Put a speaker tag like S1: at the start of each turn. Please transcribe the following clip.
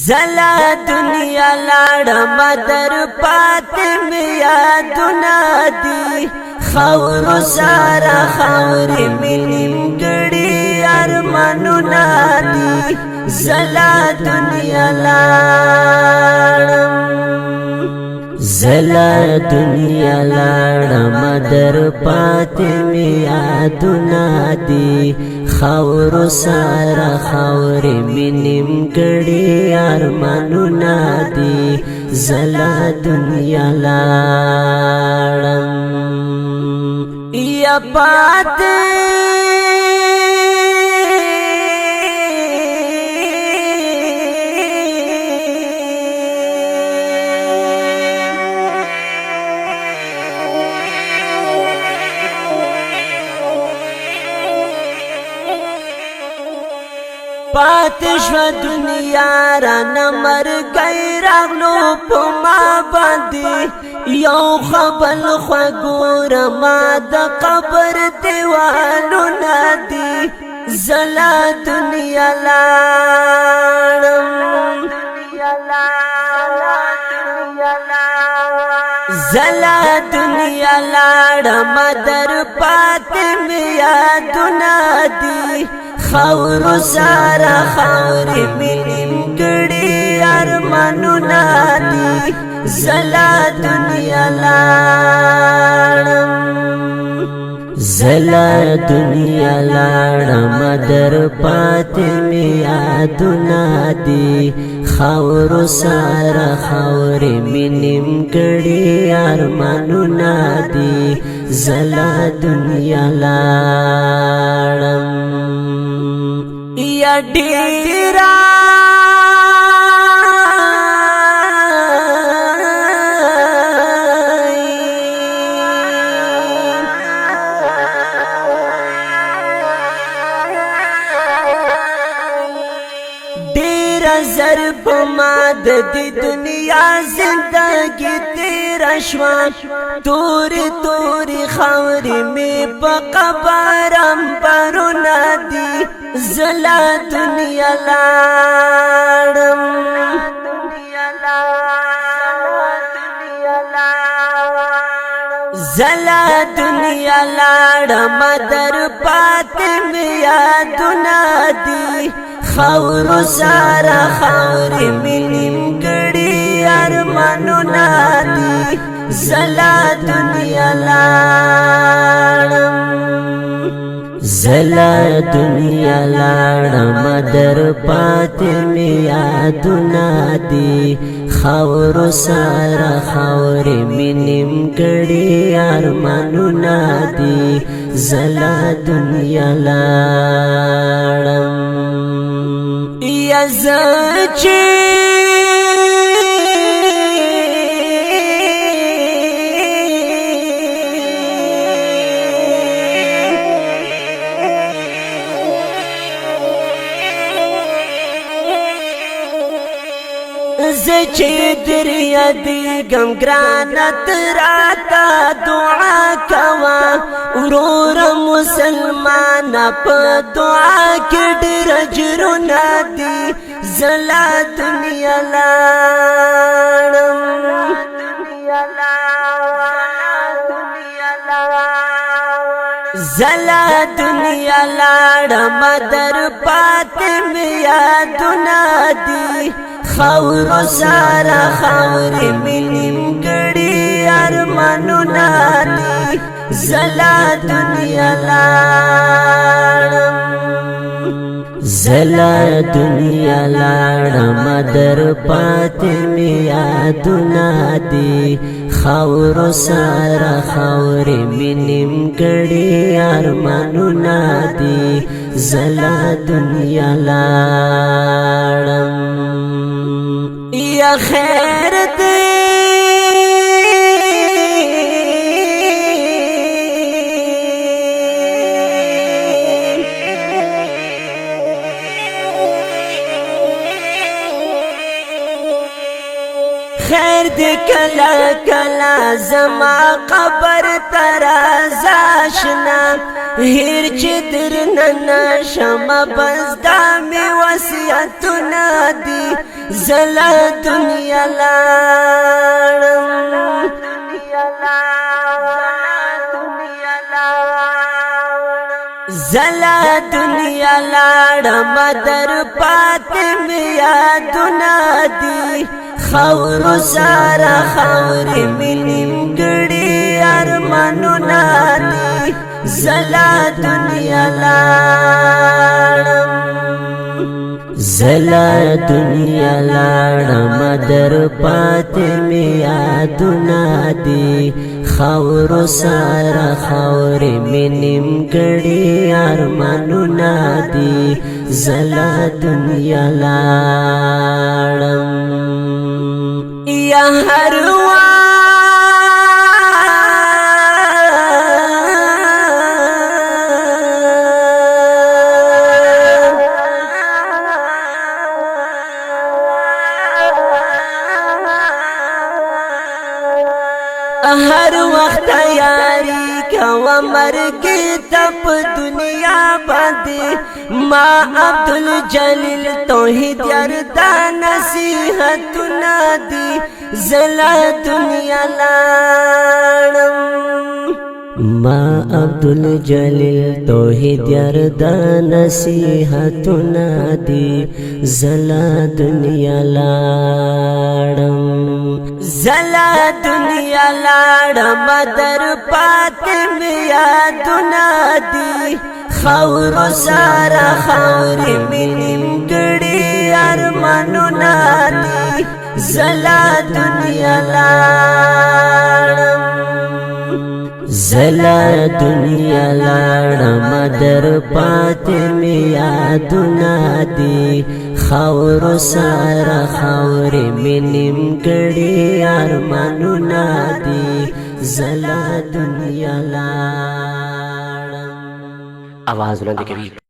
S1: زلا دنیا لاړم در پاتې مې یادونه دي خاور سره خاورې مې نیمګړي ارمانونه دي زلا دنیا لاړم زلا دنیا لاړم در پاتې مې یادونه دي خاور سره خاورې مې نیمګړي ارمانونه دي زلا دنیا لاړم یا پاتې پاتشوا دنیا را نمرګی راغلو په ما باندې یو خبل خوګور ما د قبر دیوالونه دي زلا دنیا لاړم زلا دنیا لاړم در پاتې مې یادونه دي خاور سارا خاورې مې نیمګړي ارمانونه دي زلا دنیا لاړم زلا دنیا لاړم در پاتې مې یادونه دي خاور سارا خاورې مې نیمګړي ارمانونه دي زلا دنیا لاړم یا ډیرا ضرب ما د دنیا زندگی تیرا شوا توری توری خاوری می په قبرم پرونه دي زلا دنیا لاړم زلا دنیا لاړم در پاتې مې یادونه دي خاور سارا خاورې مې نیمګړي ارمانونه دي زلا دنیا لاړم زلا دنیا لاړم در پاتې مې یادونه دي خاور سارا خاورې مې نیمګړي ارمانونه دي زلا دنیا لاړم یا زچې زچې دریا دی غم ګرانت راته دعا کوا ورور مسلمان په دعا کې ډېر اجرونه دي زلا دنیا لاړم زلا دنیا لاړم در پاتې مې یادونه دي خاور سارا خاورې مې نیمګړي ارمانونه دي زلا دنیا لاړم زلا دنیا لاړم در پاتې مې یادونه دي خاور سارا خاورې مې نیمګړي ارمانونه دي زلا دنیا لاړم یا خیر دې خیر دې کلا کلا زما قبر ترازا شنا هیر چې درنه نشم بس دا می وصیتونه دي زلا دنیا لاړم زلا دنیا لاړم در پاتې مې یادونه دي خاور سارا خاورې مې نیمګړي ارمانونه دي زلا دنیا لاړم زلا دنیا لاړم در پاتې مې یادونه دي خاور سارا خاورې مې نیمګړي ارمانونه دي زلا دنیا لاړم یا هر ہر وقت یاری کوا مرگ تپ دنیا باندې ما عبدالجلیل توحید یاردا نصیحتنا دی زلا دنیا لاړم ما عبدالجلیل توحید یاردا نصیحتنا دی زلا دنیا لاړم زلا دنیا لاړم در پاتې مې یادونه دي خاور سارا خاورې مې نیمګړي ارمانونه دي زلا دنیا لاړم زلا دنیا لاړم در پاتې مې یادونه دي خاور سارا خاورې مې نیمګړي ارمانونه دي زلا دنیا لاړم
S2: आवाज बुलंद कबीर।